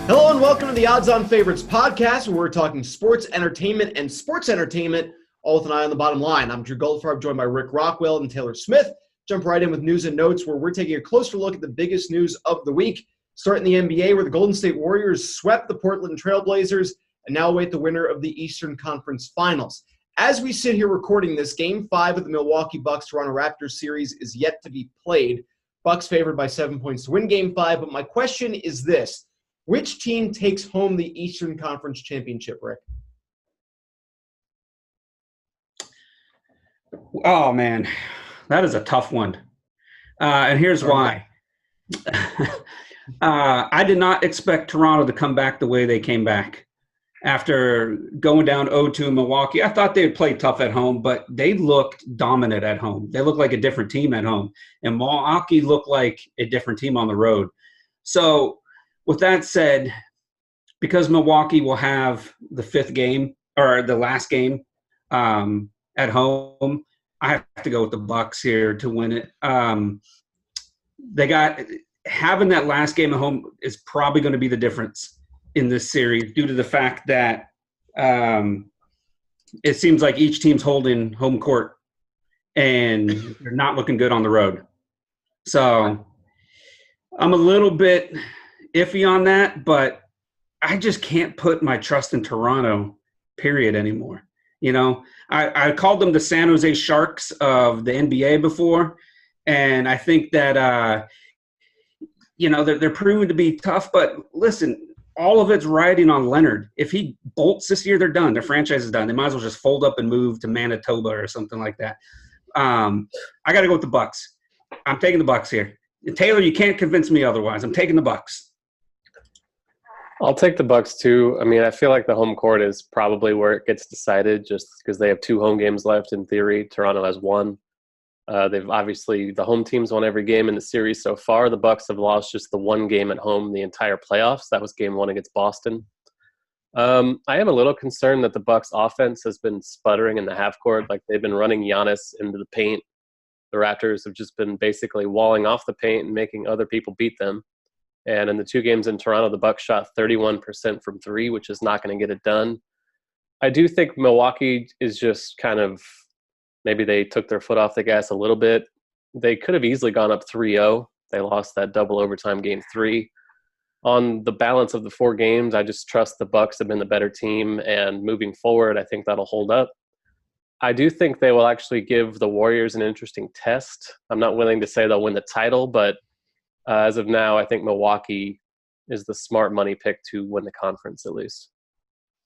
Hello and welcome to the Odds On Favorites podcast, where we're talking sports, entertainment, all with an eye on the bottom line. I'm Drew Goldfarb, joined by Rick Rockwell and Taylor Smith. Jump right in with news and notes, where we're taking a closer look at the biggest news of the week. Starting the NBA, where the Golden State Warriors swept the Portland Trail Blazers and now await the winner of the Eastern Conference Finals. As we sit here recording this, Game 5 of the Milwaukee Bucks-Toronto Raptors series is yet to be played. Bucks favored by 7 points to win Game 5, but my question is this. Which team takes home the Eastern Conference Championship, Rick? Oh, man, that is a tough one. And here's why. I did not expect Toronto to come back the way they came back. After going down 0-2 in Milwaukee, I thought they would play tough at home, but they looked dominant at home. They looked like a different team at home. And Milwaukee looked like a different team on the road. So with that said, because Milwaukee will have the fifth game or the last game at home, I have to go with the Bucks here to win it. Having that last game at home is probably going to be the difference in this series due to the fact that it seems like each team's holding home court and they're not looking good on the road. So I'm a little bit iffy on that, but I just can't put my trust in Toronto, period, anymore. You know, I called them the San Jose Sharks of the NBA before, and I think that, they're proven to be tough. But listen, all of it's riding on Leonard. If he bolts this year, they're done. Their franchise is done. They might as well just fold up and move to Manitoba or something like that. I got to go with the Bucks. I'm taking the Bucks here. Taylor, you can't convince me otherwise. I'm taking the Bucks. I'll take the Bucks too. I mean, I feel like the home court is probably where it gets decided just because they have 2 home games left in theory. Toronto has 1. They've obviously – the home team's won every game in the series so far. The Bucks have lost just the 1 game at home the entire playoffs. That was game 1 against Boston. I am a little concerned that the Bucks offense has been sputtering in the half court. Like they've been running Giannis into the paint. The Raptors have just been basically walling off the paint and making other people beat them. And in the 2 games in Toronto, the Bucks shot 31% from 3, which is not going to get it done. I do think Milwaukee is just kind of maybe they took their foot off the gas a little bit. They could have easily gone up 3-0. They lost that double overtime game 3. On the balance of the 4 games, I just trust the Bucks have been the better team, and moving forward, I think that'll hold up. I do think they will actually give the Warriors an interesting test. I'm not willing to say they'll win the title, but as of now, I think Milwaukee is the smart money pick to win the conference at least.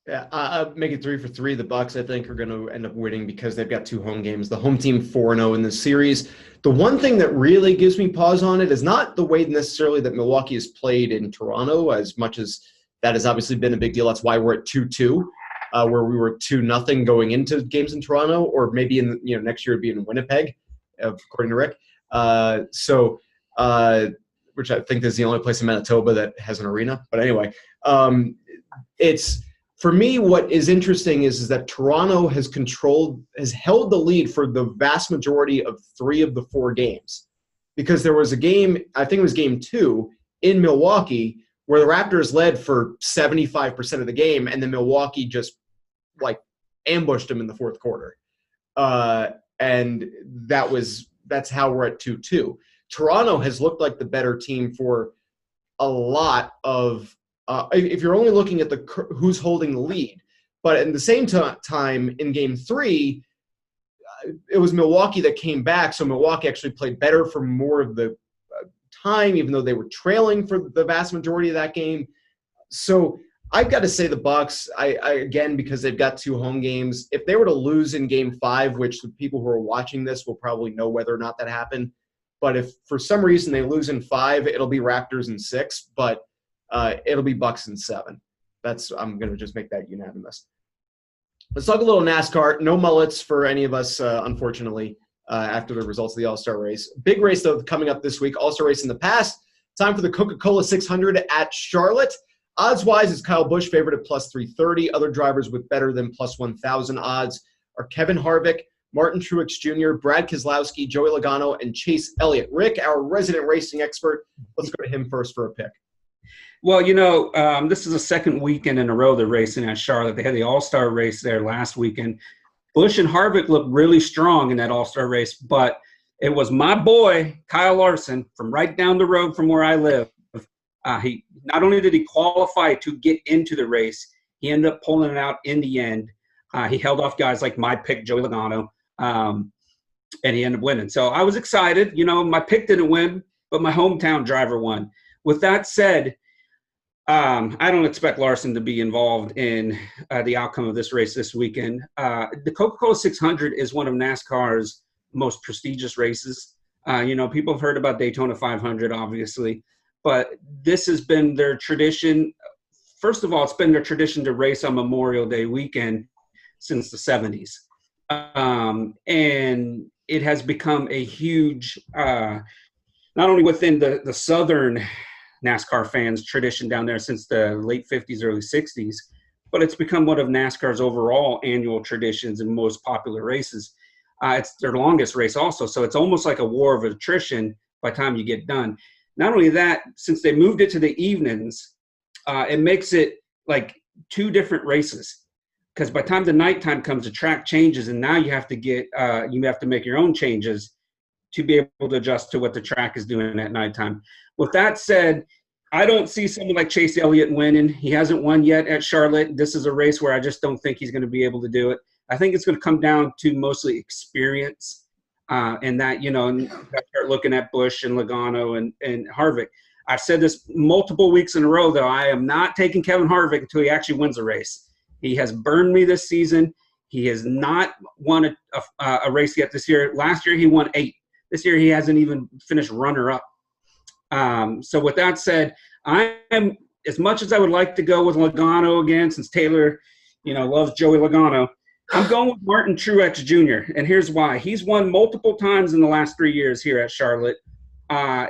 Yeah, I'll make it 3 for 3. The Bucks, I think, are going to end up winning because they've got 2 home games. The home team 4-0 in this series. The one thing that really gives me pause on it is not the way necessarily that Milwaukee has played in Toronto, as much as that has obviously been a big deal. That's why we're at 2-2, where we were 2-0 going into games in Toronto, or maybe in next year it'd be in Winnipeg, according to Rick. Which I think is the only place in Manitoba that has an arena. But anyway, it's for me, what is interesting is that Toronto has held the lead for the vast majority of 3 of the 4 games. Because there was a game, I think it was game 2 in Milwaukee, where the Raptors led for 75% of the game, and then Milwaukee just ambushed them in the 4th quarter. And that's how we're at 2-2. Toronto has looked like the better team for a lot of if you're only looking at who's holding the lead. But at the same time, in Game 3, it was Milwaukee that came back, so Milwaukee actually played better for more of the time, even though they were trailing for the vast majority of that game. So I've got to say the Bucks, again, because they've got 2 home games. If they were to lose in Game 5, which the people who are watching this will probably know whether or not that happened, but if for some reason they lose in 5, it'll be Raptors in 6, but it'll be Bucks in 7. I'm going to just make that unanimous. Let's talk a little NASCAR. No mullets for any of us, unfortunately, after the results of the All-Star race. Big race, though, coming up this week. All-Star race in the past. Time for the Coca-Cola 600 at Charlotte. Odds-wise, is Kyle Busch favored at plus 330. Other drivers with better than plus 1,000 odds are Kevin Harvick, Martin Truex Jr., Brad Keselowski, Joey Logano, and Chase Elliott. Rick, our resident racing expert, let's go to him first for a pick. Well, this is the second weekend in a row they're racing at Charlotte. They had the All-Star race there last weekend. Busch and Harvick looked really strong in that All-Star race, but it was my boy, Kyle Larson, from right down the road from where I live. He not only did he qualify to get into the race, he ended up pulling it out in the end. He held off guys like my pick, Joey Logano, and he ended up winning. So I was excited. My pick didn't win, but my hometown driver won. With that said, I don't expect Larson to be involved in the outcome of this race this weekend. The Coca-Cola 600 is one of NASCAR's most prestigious races. People have heard about Daytona 500, obviously, but this has been their tradition. First of all, it's been their tradition to race on Memorial Day weekend since the 70s. And it has become a huge, not only within the Southern NASCAR fans' tradition down there since the late 50s, early 60s, but it's become one of NASCAR's overall annual traditions and most popular races. It's their longest race also, so it's almost like a war of attrition by the time you get done. Not only that, since they moved it to the evenings, it makes it like two different races, because by the time the nighttime comes, the track changes, and now you have to make your own changes to be able to adjust to what the track is doing at nighttime. With that said, I don't see someone like Chase Elliott winning. He hasn't won yet at Charlotte. This is a race where I just don't think he's going to be able to do it. I think it's going to come down to mostly experience, and that, start looking at Busch and Logano and Harvick. I've said this multiple weeks in a row, though. I am not taking Kevin Harvick until he actually wins a race. He has burned me this season. He has not won a race yet this year. Last year, he won 8. This year, he hasn't even finished runner-up. So with that said, I am, as much as I would like to go with Logano again, since Taylor, loves Joey Logano, I'm going with Martin Truex Jr., and here's why. He's won multiple times in the last 3 years here at Charlotte.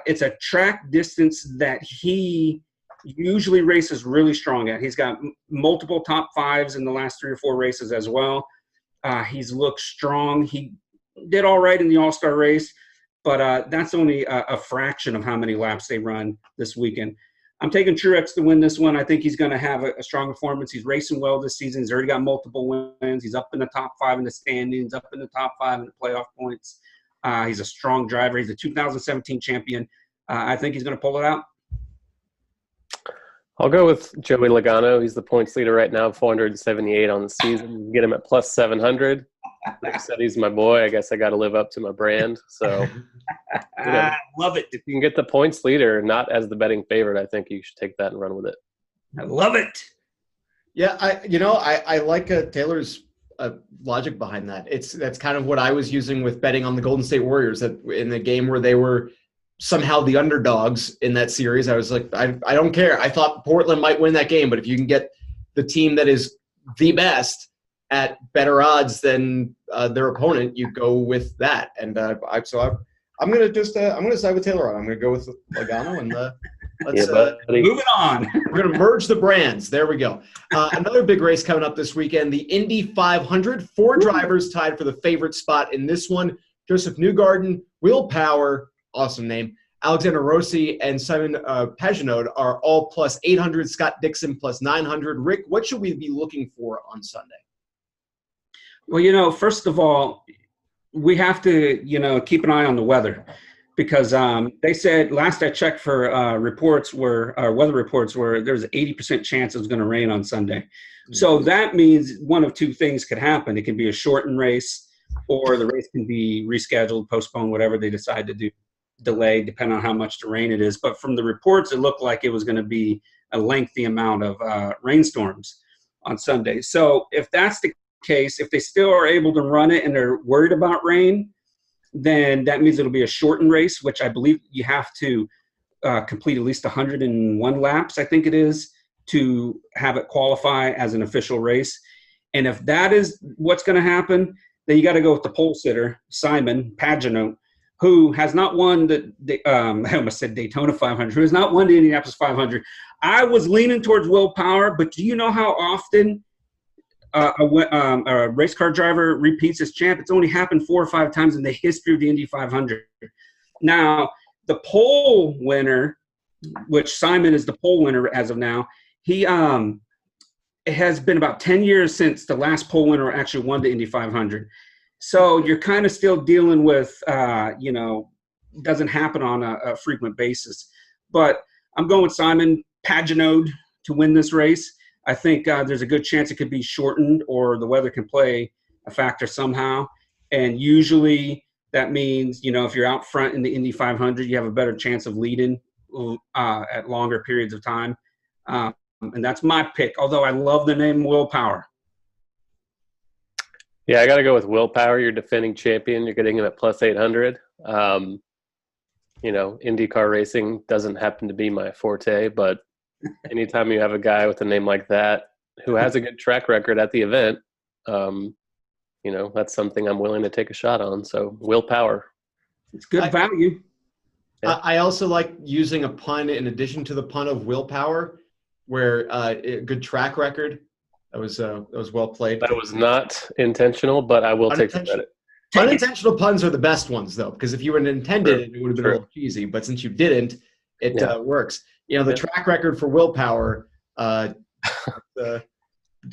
It's a track distance that he usually races really strong at. He's got multiple top 5s in the last 3 or 4 races as well. He's looked strong. He did all right in the All-Star race, but that's only a fraction of how many laps they run this weekend. I'm taking Truex to win this one. I think he's going to have a strong performance. He's racing well this season. He's already got multiple wins. He's up in the top 5 in the standings, up in the top 5 in the playoff points. He's a strong driver. He's a 2017 champion. I think he's going to pull it out. I'll go with Joey Logano. He's the points leader right now, 478 on the season. Get him at plus 700. Rick said he's my boy. I guess I got to live up to my brand. So, love it. If you can get the points leader, not as the betting favorite, I think you should take that and run with it. I love it. Yeah, I like Taylor's logic behind that. That's kind of what I was using with betting on the Golden State Warriors, that in the game where they were somehow the underdogs in that series. I was like, I don't care. I thought Portland might win that game, but if you can get the team that is the best at better odds than their opponent, you go with that. And I'm going to side with Taylor on. I'm going to go with Logano, and let's moving on. We're going to merge the brands. There we go. Another big race coming up this weekend, the Indy 500. 4 drivers tied for the favorite spot in this one. Joseph Newgarden, Will Power, awesome name, Alexander Rossi, and Simon Pagenaud are all plus 800. Scott Dixon plus 900. Rick, what should we be looking for on Sunday? Well, first of all, we have to, keep an eye on the weather, because they said, last I checked for weather reports were there's an 80% chance it was going to rain on Sunday. Mm-hmm. So that means one of 2 things could happen. It can be a shortened race, or the race can be rescheduled, postponed, whatever they decide to do, delay, depending on how much the rain it is. But from the reports, it looked like it was going to be a lengthy amount of rainstorms on Sunday. So if that's the case, if they still are able to run it and they're worried about rain, then that means it'll be a shortened race, which I believe you have to complete at least 101 laps, I think it is, to have it qualify as an official race. And if that is what's going to happen, then you got to go with the pole sitter, Simon Pagenaud, who has not won I almost said Daytona 500, who has not won the Indianapolis 500. I was leaning towards Will Power, but do you know how often a race car driver repeats as champ? It's only happened 4 or 5 times in the history of the Indy 500. Now, the pole winner which Simon is the pole winner as of now. He it has been about 10 years since the last pole winner actually won the Indy 500. So you're kind of still dealing with, doesn't happen on a frequent basis. But I'm going with Simon Pagenaud to win this race. I think there's a good chance it could be shortened, or the weather can play a factor somehow. And usually that means, if you're out front in the Indy 500, you have a better chance of leading at longer periods of time. And that's my pick, although I love the name Willpower. Yeah, I got to go with Willpower. You're defending champion. You're getting him at plus 800. IndyCar racing doesn't happen to be my forte, but anytime you have a guy with a name like that who has a good track record at the event, that's something I'm willing to take a shot on. So Willpower. It's good value. Yeah. I also like using a pun in addition to the pun of Willpower, where a good track record. That was well played. That was not intentional, but I will take the credit. Unintentional puns are the best ones, though, because if you were intended, it would have been a little cheesy. But since you didn't, it works. The track record for Willpower. I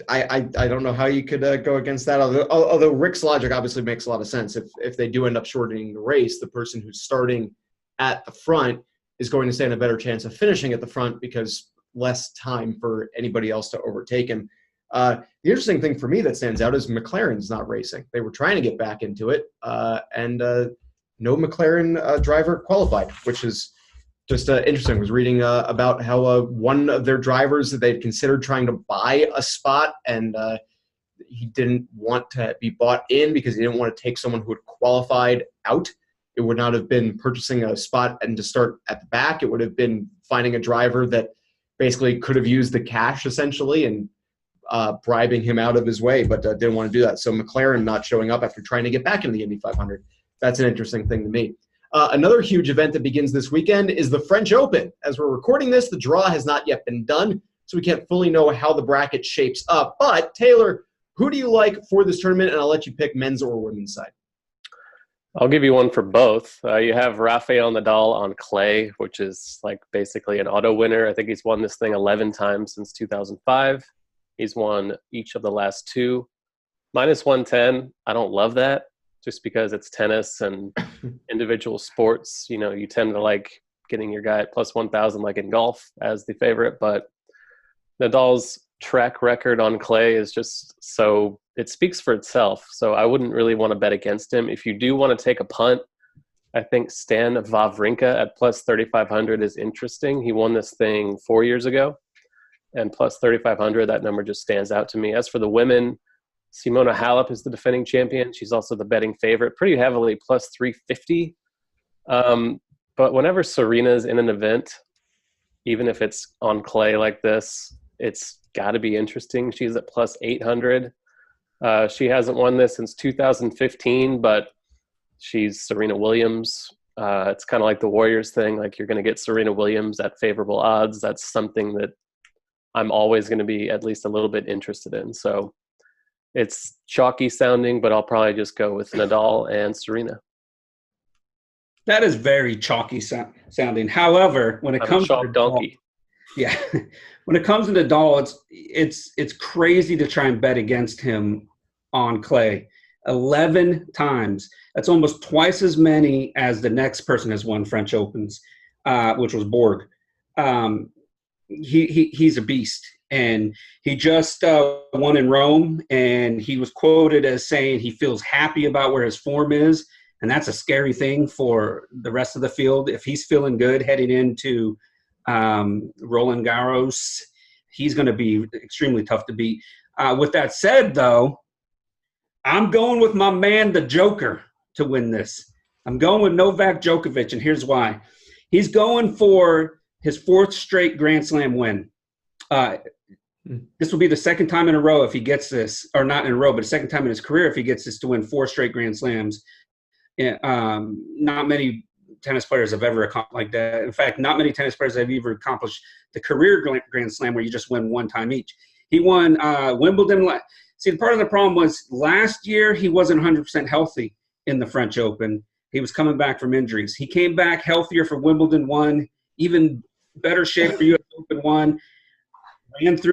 don't know how you could go against that. Although Rick's logic obviously makes a lot of sense. If they do end up shortening the race, the person who's starting at the front is going to stand a better chance of finishing at the front because less time for anybody else to overtake him. The interesting thing for me that stands out is McLaren's not racing. They were trying to get back into it, and no McLaren driver qualified, which is just interesting. I was reading about how one of their drivers that they'd considered trying to buy a spot, and he didn't want to be bought in because he didn't want to take someone who had qualified out. It would not have been purchasing a spot and to start at the back. It would have been finding a driver that basically could have used the cash essentially and bribing him out of his way, but didn't want to do that. So McLaren not showing up after trying to get back into the Indy 500. That's an interesting thing to me. Another huge event that begins this weekend is the French Open. As we're recording this, the draw has not yet been done, so we can't fully know how the bracket shapes up. But Taylor, who do you like for this tournament? And I'll let you pick men's or women's side. I'll give you one for both. You have Rafael Nadal on clay, which is like basically an auto winner. I think he's won this thing 11 times since 2005. He's won each of the last two. Minus 110, I don't love that just because it's tennis and individual sports. You tend to like getting your guy at plus 1,000 like in golf as the favorite. But Nadal's track record on clay is just so – it speaks for itself. So I wouldn't really want to bet against him. If you do want to take a punt, I think Stan Wawrinka at plus 3,500 is interesting. He won this thing 4 years ago. And plus 3,500, that number just stands out to me. As for the women, Simona Halep is the defending champion. She's also the betting favorite, pretty heavily, plus 350. But whenever Serena's in an event, even if it's on clay like this, it's got to be interesting. She's at plus 800. She hasn't won this since 2015, but she's Serena Williams. It's kind of like the Warriors thing. Like you're going to get Serena Williams at favorable odds. That's something that I'm always going to be at least a little bit interested in. So it's chalky sounding, but I'll probably just go with Nadal and Serena. That is very chalky sounding. However, when it comes to Nadal, when it comes to Nadal, it's crazy to try and bet against him on clay. 11 times. That's almost twice as many as the next person has won French Opens, which was Borg. He's a beast, and he just won in Rome, and he was quoted as saying he feels happy about where his form is, and that's a scary thing for the rest of the field. If he's feeling good heading into Roland Garros, he's going to be extremely tough to beat. With that said, though, I'm going with my man, the Joker, to win this. I'm going with Novak Djokovic, and here's why. He's going for his fourth straight Grand Slam win. This will be the second time in a row if he gets this, or not in a row, but the second time in his career if he gets this to win 4 straight Grand Slams. Not many tennis players have ever accomplished like that. In fact, not many tennis players have ever accomplished the career Grand Slam where you just win one time each. He won Wimbledon. See, part of the problem was last year he wasn't 100% healthy in the French Open. He was coming back from injuries. He came back healthier for Wimbledon, won, even better shape for U.S. Open won. Ran through.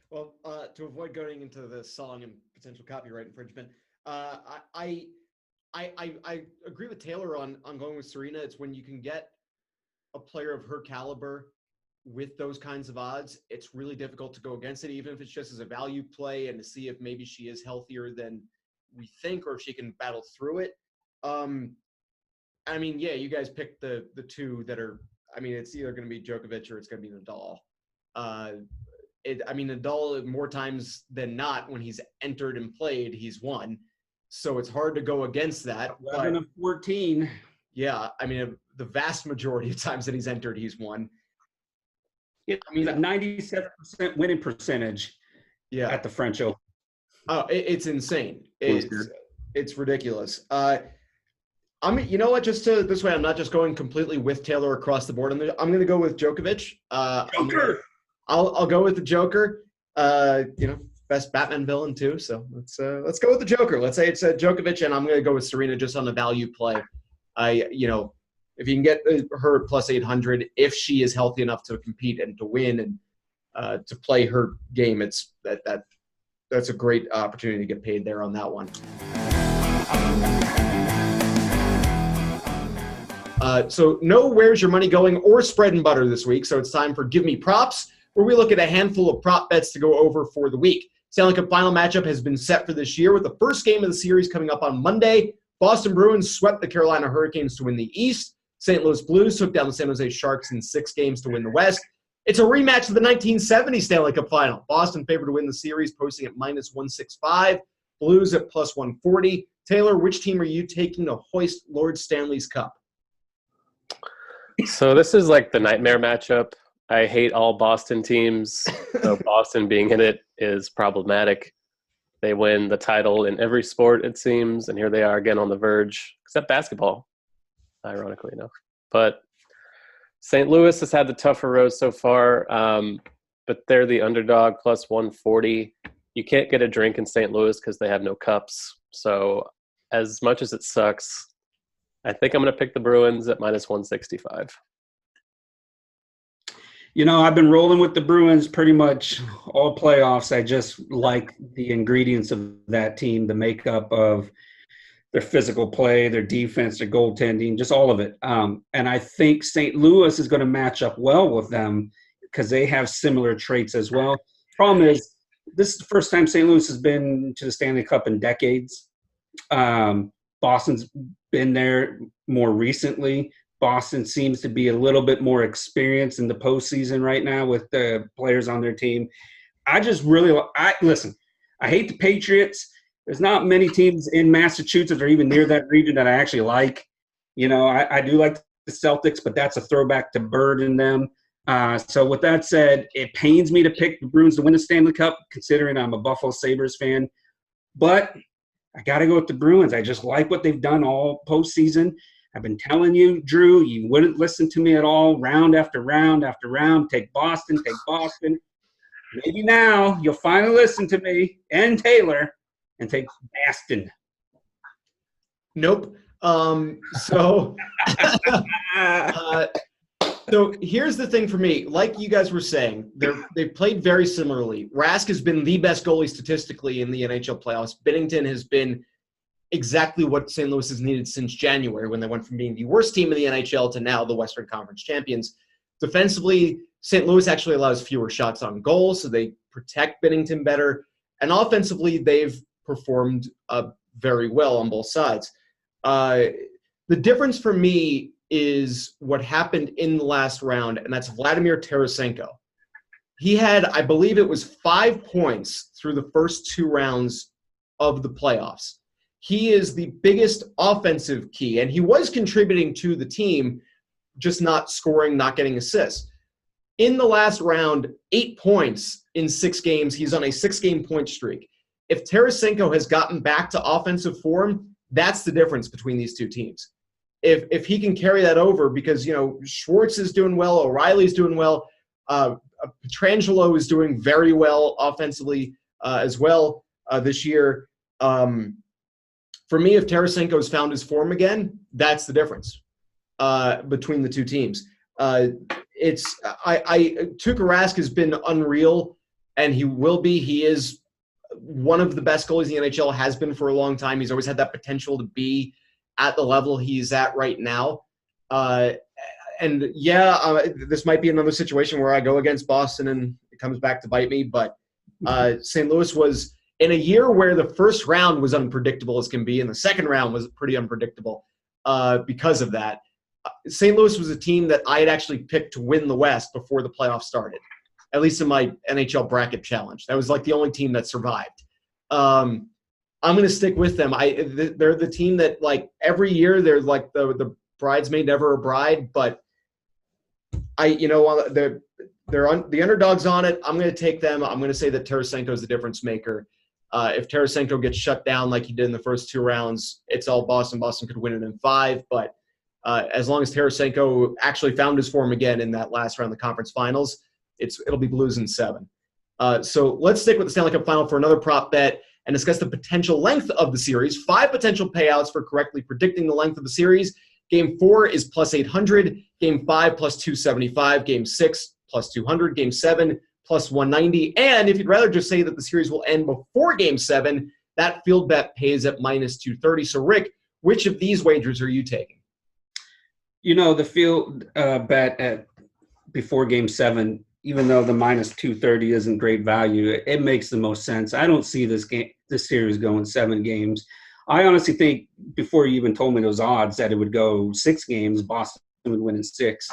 Well, to avoid going into the song and potential copyright infringement, uh, I, I agree with Taylor on going with Serena. It's when you can get a player of her caliber with those kinds of odds, it's really difficult to go against it, even if it's just as a value play and to see if maybe she is healthier than we think or if she can battle through it. I mean, yeah, you guys picked the two that are. I mean, it's either going to be Djokovic or it's going to be Nadal. I mean, Nadal more times than not, when he's entered and played, he's won. So it's hard to go against that. 11 of 14. Yeah, I mean, the vast majority of times that he's entered, he's won. Yeah, I mean, 97% winning percentage. Yeah, at the French Open. Oh, it's insane. It's ridiculous. You know what? Just to this way, I'm not just going completely with Taylor across the board. I'm going to go with Djokovic. Joker. I'll go with the Joker. Best Batman villain too. So let's go with the Joker. Let's say it's Djokovic, and I'm going to go with Serena just on the value play. If you can get her plus 800, if she is healthy enough to compete and to win and to play her game, it's that's a great opportunity to get paid there on that one. So no where's your money going or spread and butter this week. So it's time for Give Me Props, where we look at a handful of prop bets to go over for the week. Stanley Cup final matchup has been set for this year with the first game of the series coming up on Monday. Boston Bruins swept the Carolina Hurricanes to win the East. St. Louis Blues took down the San Jose Sharks in 6 games to win the West. It's a rematch of the 1970 Stanley Cup final. Boston favored to win the series, posting at -165. Blues at +140. Taylor, which team are you taking to hoist Lord Stanley's Cup? So this is like the nightmare matchup. I hate all Boston teams, so Boston being in it is problematic. They win the title in every sport, it seems, and here they are again on the verge, except basketball, ironically enough. But St. Louis has had the tougher road so far, but they're the underdog, +140. You can't get a drink in St. Louis because they have no cups. So as much as it sucks, I think I'm going to pick the Bruins at -165. I've been rolling with the Bruins pretty much all playoffs. I just like the ingredients of that team, the makeup of their physical play, their defense, their goaltending, just all of it. And I think St. Louis is going to match up well with them because they have similar traits as well. Problem is, this is the first time St. Louis has been to the Stanley Cup in decades. Boston's been there more recently. Boston seems to be a little bit more experienced in the postseason right now with the players on their team. Listen, I hate the Patriots. There's not many teams in Massachusetts or even near that region that I actually like. I do like the Celtics, but that's a throwback to Bird and them. So with that said, it pains me to pick the Bruins to win the Stanley Cup, considering I'm a Buffalo Sabres fan. But I got to go with the Bruins. I just like what they've done all postseason. I've been telling you, Drew, you wouldn't listen to me at all, round after round after round. Take Boston, take Boston. Maybe now you'll finally listen to me and Taylor and take Boston. Nope. So here's the thing for me. Like you guys were saying, they've played very similarly. Rask has been the best goalie statistically in the NHL playoffs. Binnington has been exactly what St. Louis has needed since January when they went from being the worst team in the NHL to now the Western Conference champions. Defensively, St. Louis actually allows fewer shots on goal, so they protect Binnington better. And offensively, they've performed very well on both sides. The difference for me is what happened in the last round, and that's Vladimir Tarasenko. He had, I believe it was 5 points through the first 2 rounds of the playoffs. He is the biggest offensive key, and he was contributing to the team, just not scoring, not getting assists. In the last round, 8 points in 6 games. He's on a 6-game point streak. If Tarasenko has gotten back to offensive form, that's the difference between these two teams. If he can carry that over, because Schwartz is doing well, O'Reilly's doing well, Pietrangelo is doing very well offensively as well this year. For me, if Tarasenko has found his form again, that's the difference between the two teams. Tuukka Rask has been unreal, and he will be. He is one of the best goalies in the NHL, has been for a long time. He's always had that potential to be at the level he's at right now. This might be another situation where I go against Boston and it comes back to bite me, but St. Louis was – in a year where the first round was unpredictable as can be, and the second round was pretty unpredictable because of that. St. Louis was a team that I had actually picked to win the West before the playoffs started, at least in my NHL bracket challenge. That was like the only team that survived. I'm going to stick with them. They're the team that, like, every year they're like the bridesmaid, never a bride, but they're the underdogs on it. I'm going to take them. I'm going to say that Tarasenko is the difference maker. If Tarasenko gets shut down like he did in the first 2 rounds, it's all Boston. Boston could win it in 5. But as long as Tarasenko actually found his form again in that last round of the conference finals, it'll be Blues in 7. So let's stick with the Stanley Cup final for another prop bet and discuss the potential length of the series. 5 potential payouts for correctly predicting the length of the series. Game 4 is plus 800. Game 5 plus 275. Game 6 plus 200. Game 7 plus 190. And if you'd rather just say that the series will end before Game 7, that field bet pays at minus 230. So, Rick, which of these wagers are you taking? The field bet at before Game 7, even though the minus 230 isn't great value, it makes the most sense. I don't see this series going 7 games. I honestly think before you even told me those odds that it would go 6 games, Boston would win in 6.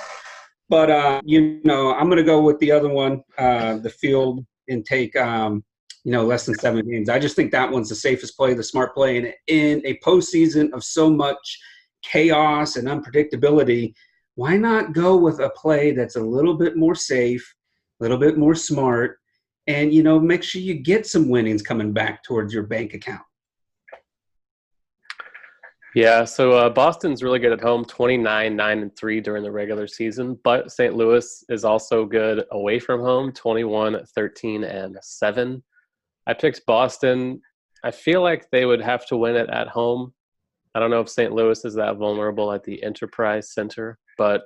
But, I'm going to go with the other one, the field, and take, less than 7 games. I just think that one's the safest play, the smart play. And in a postseason of so much chaos and unpredictability, why not go with a play that's a little bit more safe, a little bit more smart, and, make sure you get some winnings coming back towards your bank account? Yeah, so Boston's really good at home, 29-9-3 during the regular season, but St. Louis is also good away from home, 21-13-7. I picked Boston. I feel like they would have to win it at home. I don't know if St. Louis is that vulnerable at the Enterprise Center, but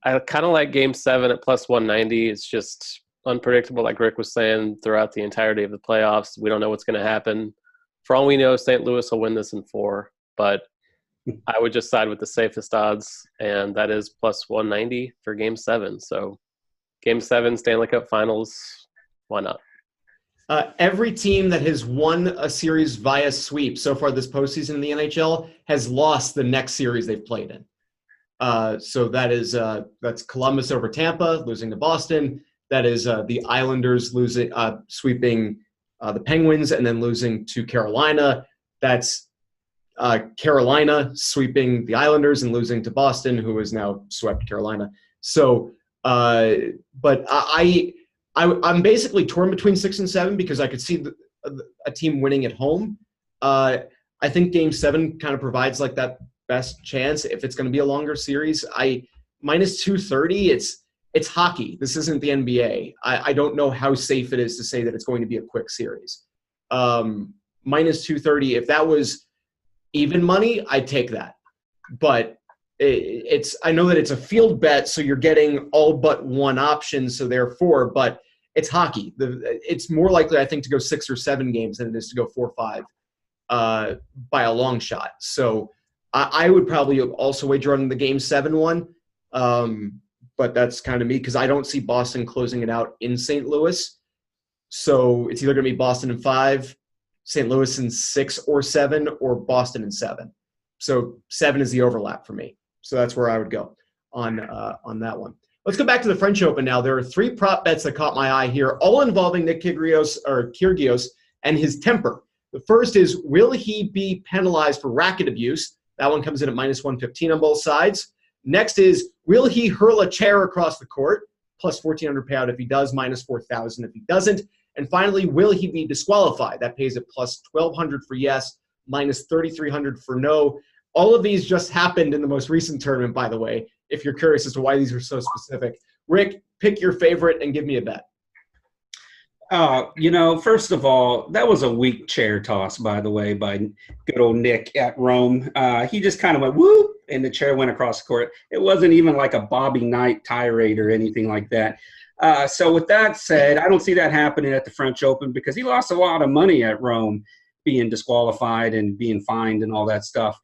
I kind of like Game 7 at plus 190. It's just unpredictable, like Rick was saying, throughout the entirety of the playoffs. We don't know what's going to happen. For all we know, St. Louis will win this in 4, but I would just side with the safest odds, and that is plus 190 for Game 7. So Game 7, Stanley Cup Finals, why not? Every team that has won a series via sweep so far this postseason in the NHL has lost the next series they've played in. So that's Columbus over Tampa, losing to Boston. That is the Islanders sweeping the Penguins and then losing to Carolina. That's Carolina sweeping the Islanders and losing to Boston, who has now swept Carolina. So, but I'm basically torn between 6 and 7 because I could see a team winning at home. I think Game 7 kind of provides like that best chance if it's going to be a longer series. Minus 230, it's hockey. This isn't the NBA. I don't know how safe it is to say that it's going to be a quick series. Minus 230, if that was even money, I'd take that. But I know that it's a field bet, so you're getting all but one option, so therefore, but it's hockey. It's more likely, I think, to go 6 or 7 games than it is to go 4 or 5 by a long shot. So I would probably also wager on the Game 7 one, but that's kind of me because I don't see Boston closing it out in St. Louis. So it's either going to be Boston in 5, St. Louis in 6 or 7, or Boston in 7. So 7 is the overlap for me. So that's where I would go on that one. Let's go back to the French Open now. There are 3 prop bets that caught my eye here, all involving Nick Kyrgios and his temper. The first is, will he be penalized for racket abuse? That one comes in at minus 115 on both sides. Next is, will he hurl a chair across the court? Plus 1,400 payout if he does, minus 4,000 if he doesn't. And finally, will he be disqualified? That pays at plus 1,200 for yes, minus 3,300 for no. All of these just happened in the most recent tournament, by the way, if you're curious as to why these are so specific. Rick, pick your favorite and give me a bet. First of all, that was a weak chair toss, by the way, by good old Nick at Rome. He just kind of went, whoop, and the chair went across the court. It wasn't even like a Bobby Knight tirade or anything like that. So with that said, I don't see that happening at the French Open because he lost a lot of money at Rome being disqualified and being fined and all that stuff.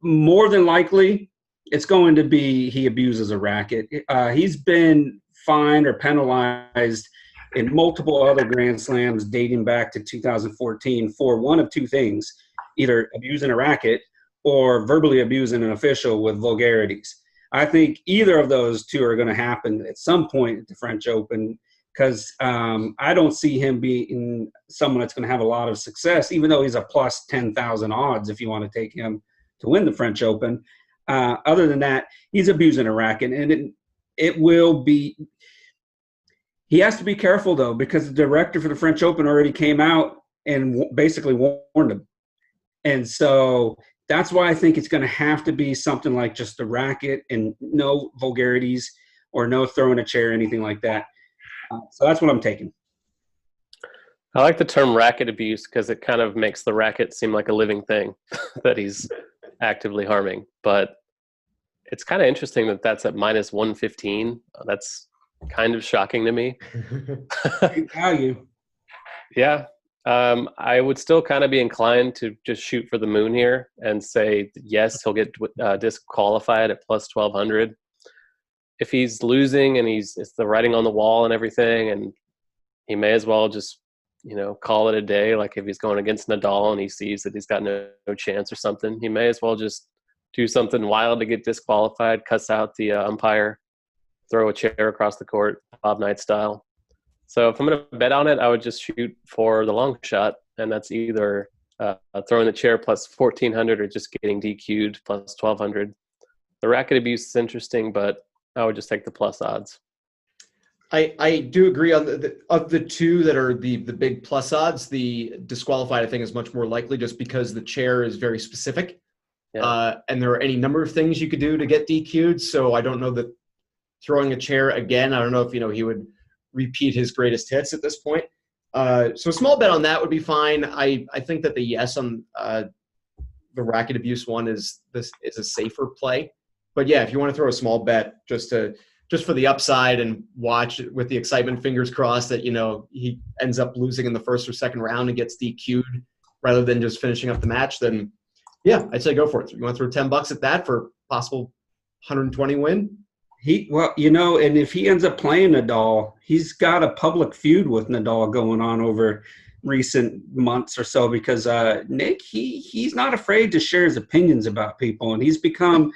More than likely, it's going to be he abuses a racket. He's been fined or penalized in multiple other Grand Slams dating back to 2014 for one of 2 things, either abusing a racket or verbally abusing an official with vulgarities. I think either of those 2 are going to happen at some point at the French Open because I don't see him being someone that's going to have a lot of success, even though he's a plus 10,000 odds if you want to take him to win the French Open. Other than that, he's abusing a racket, and it will be – he has to be careful, though, because the director for the French Open already came out and basically warned him. And so that's why I think it's going to have to be something like just the racket and no vulgarities or no throwing a chair or anything like that. So that's what I'm taking. I like the term racket abuse because it kind of makes the racket seem like a living thing that he's actively harming. But it's kind of interesting that that's at minus 115. That's kind of shocking to me. Value. Yeah. I would still kind of be inclined to just shoot for the moon here and say, yes, he'll get disqualified at plus 1,200. If he's losing and it's the writing on the wall and everything, and he may as well just, call it a day. Like if he's going against Nadal and he sees that he's got no chance or something, he may as well just do something wild to get disqualified, cuss out the umpire, throw a chair across the court, Bob Knight style. So if I'm going to bet on it, I would just shoot for the long shot, and that's either throwing the chair plus 1,400 or just getting DQ'd plus 1,200. The racket abuse is interesting, but I would just take the plus odds. I do agree on of the 2 that are the big plus odds. The disqualified, I think, is much more likely just because the chair is very specific. Yeah. And there are any number of things you could do to get DQ'd. So I don't know that throwing a chair again, I don't know if, he would repeat his greatest hits at this point. So a small bet on that would be fine. I think that the yes on the racket abuse one is a safer play. But yeah, if you want to throw a small bet just for the upside and watch with the excitement, fingers crossed that, he ends up losing in the first or second round and gets DQ'd rather than just finishing up the match, then yeah, I'd say go for it. So you want to throw $10 at that for possible 120 win? And if he ends up playing Nadal, he's got a public feud with Nadal going on over recent months or so because Nick, he's not afraid to share his opinions about people, and he's become.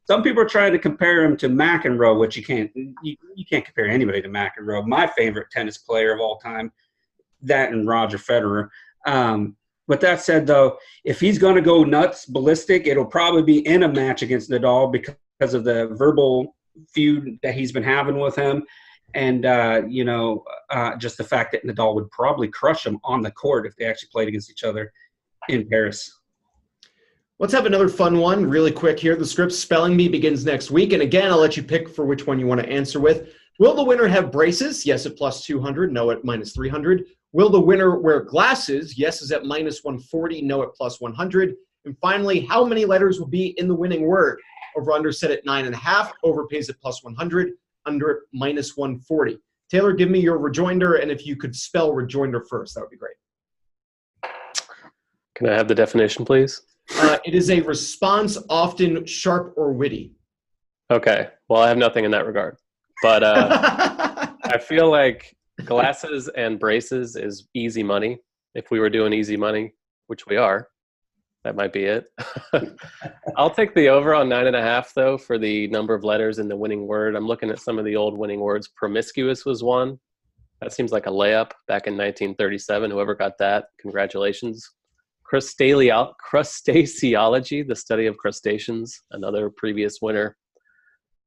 Some people are trying to compare him to McEnroe, which you can't compare anybody to McEnroe. My favorite tennis player of all time, that and Roger Federer. With that said, though, if he's going to go nuts, ballistic, it'll probably be in a match against Nadal because of the verbal feud that he's been having with him. And, just the fact that Nadal would probably crush him on the court if they actually played against each other in Paris. Let's have another fun one really quick here. The Scripps Spelling Bee begins next week. And again, I'll let you pick for which one you want to answer with. Will the winner have braces? Yes at plus 200, no at minus 300. Will the winner wear glasses? Yes is at minus 140, no at plus 100. And finally, how many letters will be in the winning word? Over under set at 9.5, over pays at plus 100, under at minus 140. Taylor, give me your rejoinder, and if you could spell rejoinder first, that would be great. Can I have the definition, please? It is a response often sharp or witty. Okay. Well, I have nothing in that regard. But I feel like glasses and braces is easy money. If we were doing easy money, which we are, that might be it. I'll take the over on 9.5, though, for the number of letters in the winning word. I'm looking at some of the old winning words. Promiscuous was one. That seems like a layup back in 1937. Whoever got that, congratulations. Crustaceology, the study of crustaceans, another previous winner.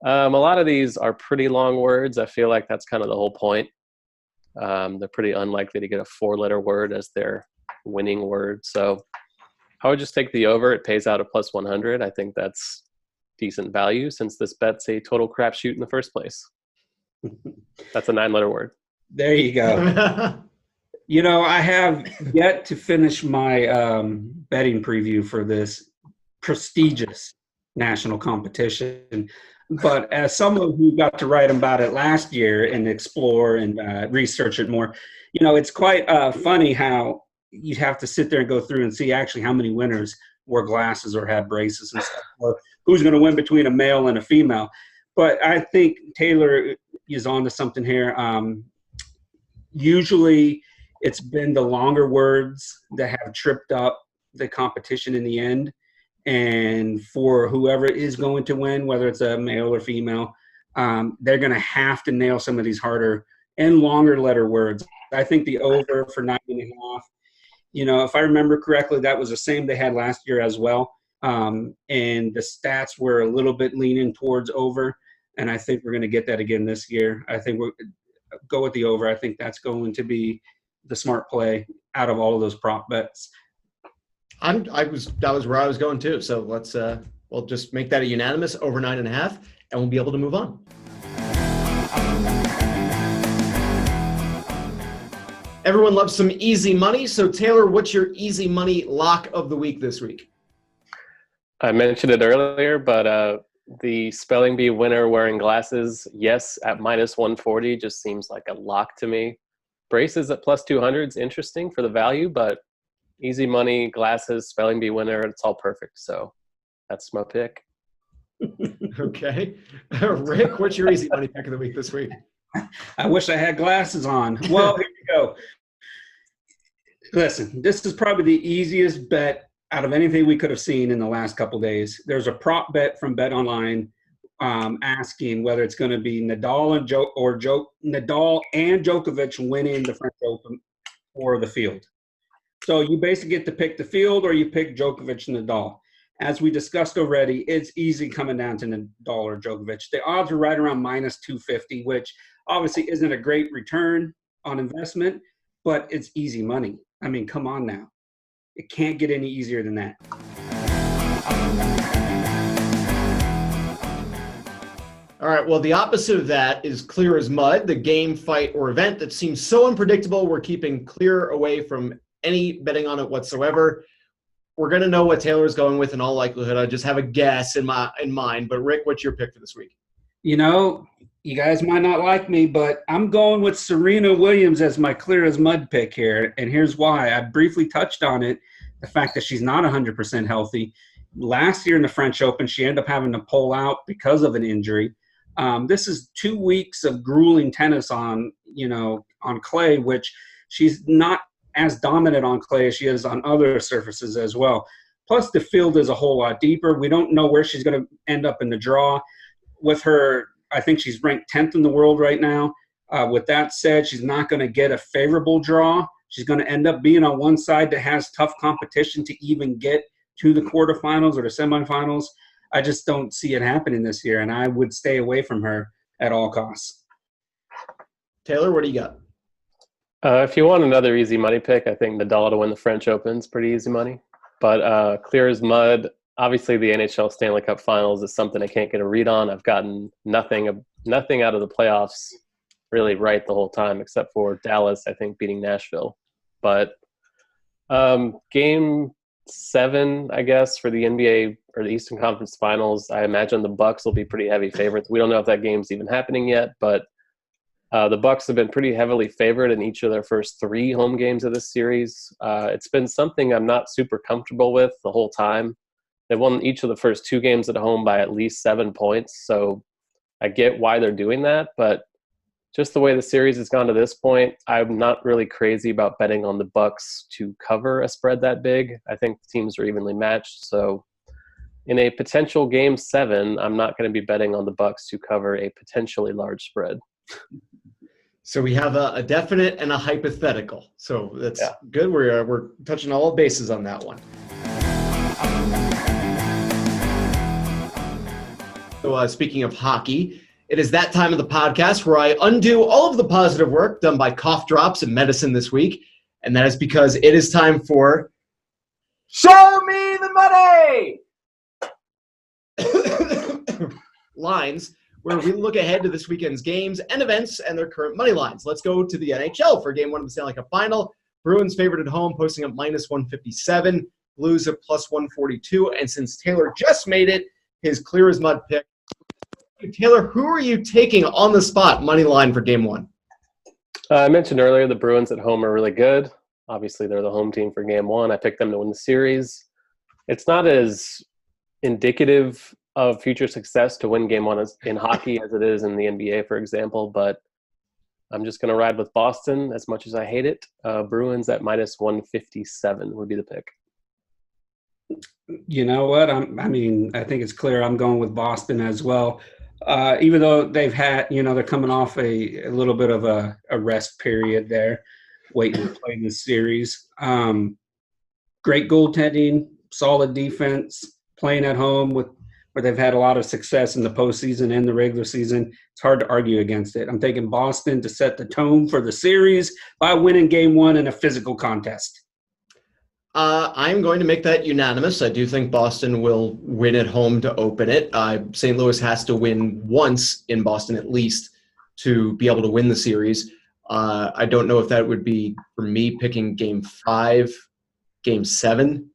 A lot of these are pretty long words. I feel like that's kind of the whole point. They're pretty unlikely to get a 4-letter word as their winning word. So I would just take the over. It pays out a plus 100. I think that's decent value since this bet's a total crapshoot in the first place. That's a 9-letter word. There you go. I have yet to finish my betting preview for this prestigious national competition. But as someone who got to write about it last year and explore and research it more, it's quite funny how you have to sit there and go through and see actually how many winners wore glasses or had braces and stuff, or who's going to win between a male and a female. But I think Taylor is on to something here. Usually it's been the longer words that have tripped up the competition in the end. And for whoever is going to win, whether it's a male or female, they're going to have to nail some of these harder and longer letter words. I think the over for 9.5, if I remember correctly, that was the same they had last year as well. And the stats were a little bit leaning towards over. And I think we're going to get that again this year. I think we'll go with the over. I think that's going to be the smart play out of all of those prop bets. That was where I was going too. So let's we'll just make that a unanimous over 9.5, and we'll be able to move on. Everyone loves some easy money. So Taylor, what's your easy money lock of the week this week? I mentioned it earlier, but the spelling bee winner wearing glasses, yes, at minus 140 just seems like a lock to me. Braces at plus 200 is interesting for the value, but easy money, glasses, spelling bee winner, it's all perfect. So that's my pick. Okay. Rick, what's your easy money pick of the week this week? I wish I had glasses on. Well, here we go. Listen, this is probably the easiest bet out of anything we could have seen in the last couple of days. There's a prop bet from Bet Online asking whether it's going to be Nadal and Nadal and Djokovic winning the French Open or the field. So you basically get to pick the field or you pick Djokovic and Nadal. As we discussed already, it's easy coming down to Nadal or Djokovic. The odds are right around minus 250, which obviously isn't a great return on investment, but it's easy money. I mean, come on now. It can't get any easier than that. All right, well, the opposite of that is clear as mud, the game, fight, or event that seems so unpredictable we're keeping clear away from any betting on it whatsoever. we're going to know what Taylor's going with in all likelihood. I just have a guess in mind. But Rick, what's your pick for this week? You know, you guys might not like me, but I'm going with Serena Williams as my clear as mud pick here. And here's why. I briefly touched on it, the fact that she's not 100% healthy. Last year in the French Open, she ended up having to pull out because of an injury. This is 2 weeks of grueling tennis on clay, which she's not as dominant on clay as she is on other surfaces as well. Plus, the field is a whole lot deeper. We don't know where she's going to end up in the draw. With her, I think she's ranked 10th in the world right now. With that said, she's not going to get a favorable draw. She's going to end up being on one side that has tough competition to even get to the quarterfinals or the semifinals. I just don't see it happening this year, and I would stay away from her at all costs. Taylor, what do you got? If you want another easy money pick, I think Nadal to win the French Open is pretty easy money. But clear as mud, obviously the NHL Stanley Cup Finals is something I can't get a read on. I've gotten nothing out of the playoffs really right the whole time, except for Dallas, I think, beating Nashville. But Game 7, I guess, for the NBA or the Eastern Conference Finals, I imagine the Bucks will be pretty heavy favorites. We don't know if that game's even happening yet, but the Bucks have been pretty heavily favored in each of their first 3 home games of this series. It's been something I'm not super comfortable with the whole time. They won each of the first 2 games at home by at least 7 points, so I get why they're doing that, but just the way the series has gone to this point, I'm not really crazy about betting on the Bucks to cover a spread that big. I think the teams are evenly matched, so in a potential Game 7, I'm not going to be betting on the Bucks to cover a potentially large spread. So we have a definite and a hypothetical. So that's good. We're touching all bases on that one. So speaking of hockey, it is that time of the podcast where I undo all of the positive work done by cough drops and medicine this week. And that is because it is time for Show Me the Money! Lines, where we look ahead to this weekend's games and events and their current money lines. Let's go to the NHL for Game 1 of the Stanley Cup Final. Bruins favored at home, posting up -157. Blues at +142. And since Taylor just made it, his clear as mud pick. Taylor, who are you taking on the spot money line for Game 1? I mentioned earlier the Bruins at home are really good. Obviously, they're the home team for Game 1. I picked them to win the series. It's not as indicative of future success to win Game 1 in hockey as it is in the NBA, for example, but I'm just going to ride with Boston as much as I hate it. Bruins at -157 would be the pick. You know what? I think it's clear I'm going with Boston as well. Even though they've had, they're coming off a little bit of a rest period there, waiting to play this series. Great goaltending, solid defense, playing at home where they've had a lot of success in the postseason and the regular season. It's hard to argue against it. I'm taking Boston to set the tone for the series by winning Game 1 in a physical contest. I'm going to make that unanimous. I do think Boston will win at home to open it. St. Louis has to win once in Boston at least to be able to win the series. I don't know if that would be for me picking Game 5, Game 7,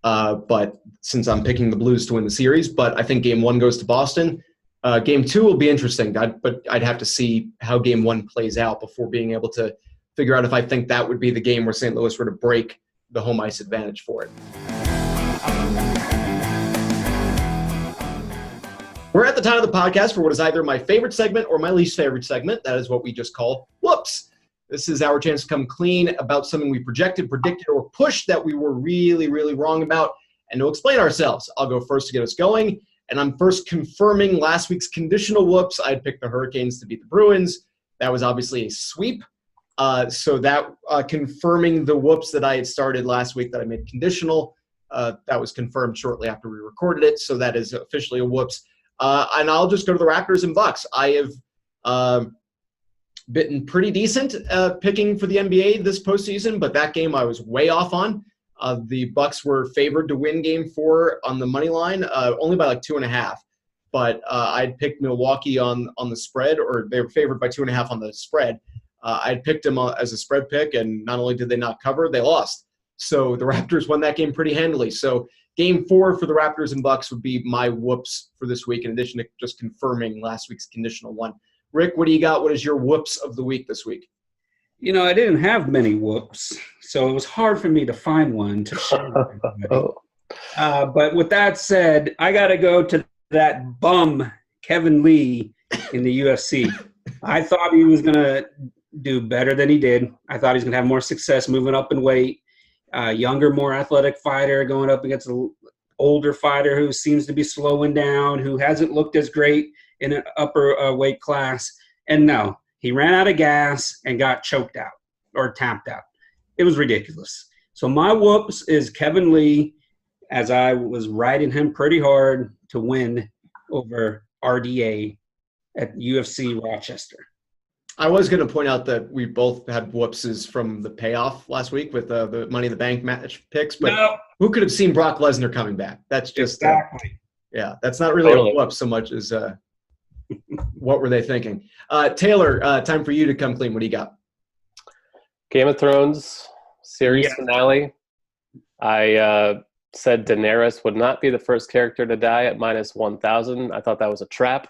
but since I'm picking the Blues to win the series, but I think Game 1 goes to Boston. Game 2 will be interesting, but I'd have to see how Game 1 plays out before being able to figure out if I think that would be the game where St. Louis were to break the home ice advantage for it. We're at the time of the podcast for what is either my favorite segment or my least favorite segment. That is what we just call Whoops. This is our chance to come clean about something we projected, predicted, or pushed that we were really, really wrong about, and to explain ourselves. I'll go first to get us going, and I'm first confirming last week's conditional whoops. I had picked the Hurricanes to beat the Bruins. That was obviously a sweep. So that confirming the whoops that I had started last week that I made conditional, that was confirmed shortly after we recorded it. So that is officially a whoops. And I'll just go to the Raptors and Bucks. I have been pretty decent picking for the NBA this postseason, but that game I was way off on. The Bucks were favored to win Game 4 on the money line, only by like 2.5. But I'd picked Milwaukee on the spread, or they were favored by 2.5 on the spread. I'd picked them as a spread pick, and not only did they not cover, they lost. So the Raptors won that game pretty handily. So game 4 for the Raptors and Bucks would be my whoops for this week, in addition to just confirming last week's conditional one. Rick, what do you got? What is your whoops of the week this week? I didn't have many whoops, so it was hard for me to find one to share with everybody. But with that said, I got to go to that bum Kevin Lee in the UFC. I thought he was going to do better than he did. I thought he was going to have more success moving up in weight. Younger, more athletic fighter going up against an older fighter who seems to be slowing down, who hasn't looked as great in an upper weight class. And no, he ran out of gas and got choked out or tapped out. It was ridiculous. So my whoops is Kevin Lee, as I was riding him pretty hard to win over RDA at UFC Rochester. I was going to point out that we both had whoopses from the payoff last week with the Money in the Bank match picks, but who could have seen Brock Lesnar coming back? That's just exactly. That's not really a whoop so much as what were they thinking? Taylor, time for you to come clean. What do you got? Game of Thrones series finale. I said Daenerys would not be the first character to die at minus 1,000. I thought that was a trap.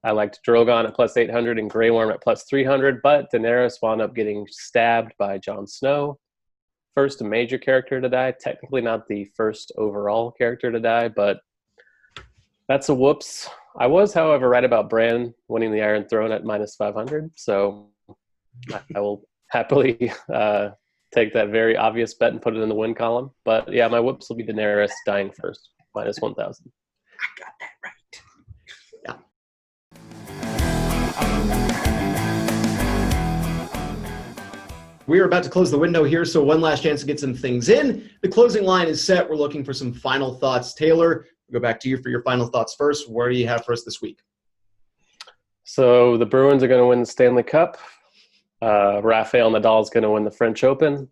I liked Drogon at plus 800 and Grey Worm at plus 300, but Daenerys wound up getting stabbed by Jon Snow. First major character to die. Technically not the first overall character to die, but that's a whoops. I was, however, right about Bran winning the Iron Throne at minus 500, so I will happily take that very obvious bet and put it in the win column. But yeah, my whoops will be Daenerys dying first, minus 1,000. I got that right. We are about to close the window here, so one last chance to get some things in. The closing line is set. We're looking for some final thoughts. Taylor, we'll go back to you for your final thoughts first. What do you have for us this week? So the Bruins are going to win the Stanley Cup. Rafael Nadal is going to win the French Open.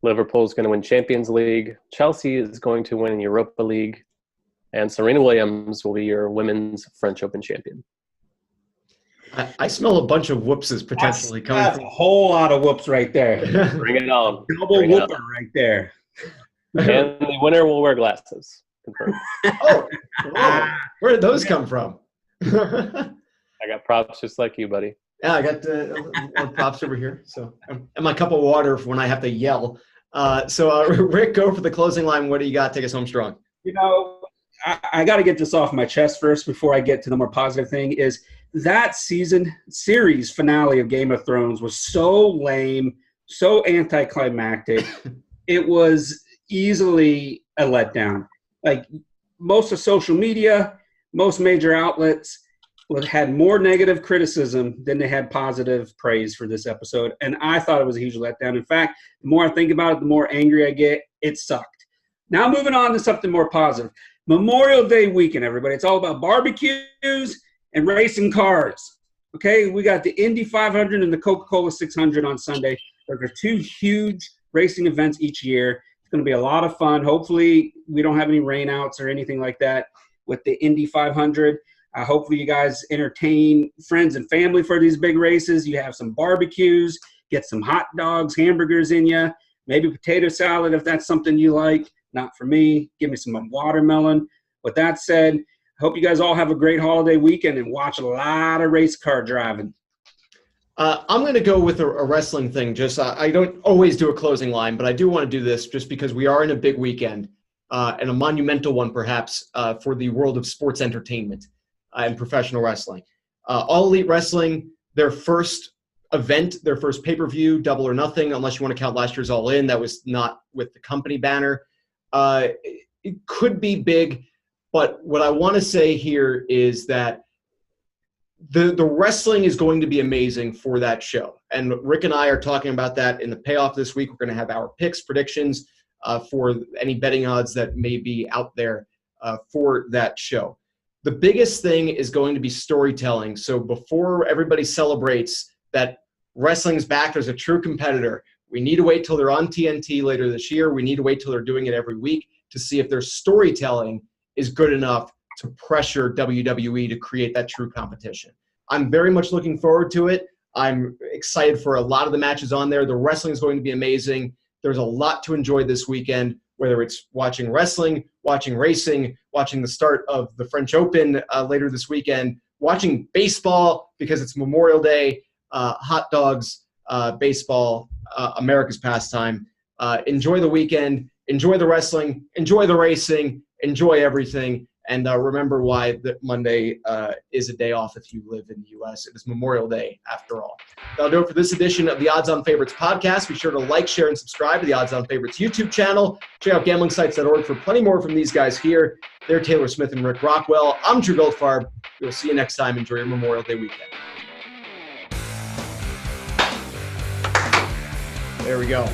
Liverpool is going to win Champions League. Chelsea is going to win Europa League. And Serena Williams will be your women's French Open champion. I smell a bunch of whoopses potentially coming. That's a whole lot of whoops right there. Bring it on. Double whooper right there. And the winner will wear glasses. Confirmed. Oh, whoa. Where did those come from? I got props just like you, buddy. Yeah, I got props over here. So, and my cup of water for when I have to yell. Rick, go for the closing line. What do you got? Take us home strong. I got to get this off my chest first before I get to the more positive thing is that series finale of Game of Thrones was so lame, so anticlimactic. It was easily a letdown. Like most of social media, most major outlets had more negative criticism than they had positive praise for this episode. And I thought it was a huge letdown. In fact, the more I think about it, the more angry I get. It sucked. Now moving on to something more positive. Memorial Day weekend, everybody. It's all about barbecues and racing cars. Okay, we got the Indy 500 and the Coca-Cola 600 on Sunday. Those are two huge racing events each year. It's going to be a lot of fun. Hopefully, we don't have any rainouts or anything like that with the Indy 500. Hopefully, you guys entertain friends and family for these big races. You have some barbecues, get some hot dogs, hamburgers in you, maybe potato salad if that's something you like. Not for me. Give me some watermelon. With that said, I hope you guys all have a great holiday weekend and watch a lot of race car driving. I'm going to go with a wrestling thing. Just I don't always do a closing line, but I do want to do this just because we are in a big weekend and a monumental one perhaps for the world of sports entertainment and professional wrestling. All Elite Wrestling, their first event, their first pay-per-view, Double or Nothing, unless you want to count last year's All In. That was not with the company banner. It could be big, but what I want to say here is that the wrestling is going to be amazing for that show. And Rick and I are talking about that in the payoff this week. We're going to have our picks, predictions for any betting odds that may be out there for that show. The biggest thing is going to be storytelling. So before everybody celebrates that wrestling's back, there's a true competitor. We need to wait till they're on TNT later this year. We need to wait till they're doing it every week to see if their storytelling is good enough to pressure WWE to create that true competition. I'm very much looking forward to it. I'm excited for a lot of the matches on there. The wrestling is going to be amazing. There's a lot to enjoy this weekend, whether it's watching wrestling, watching racing, watching the start of the French Open later this weekend, watching baseball because it's Memorial Day, hot dogs, baseball, America's pastime. Enjoy the weekend, enjoy the wrestling, enjoy the racing, enjoy everything. And remember why that Monday is a day off if you live in the U.S. It is Memorial Day, after all. That'll do it for this edition of the Odds On Favorites podcast. Be sure to like, share, and subscribe to the Odds On Favorites YouTube channel. Check out gamblingsites.org for plenty more from these guys here. They're Taylor Smith and Rick Rockwell. I'm Drew Goldfarb. We'll see you next time. Enjoy your Memorial Day weekend. There we go.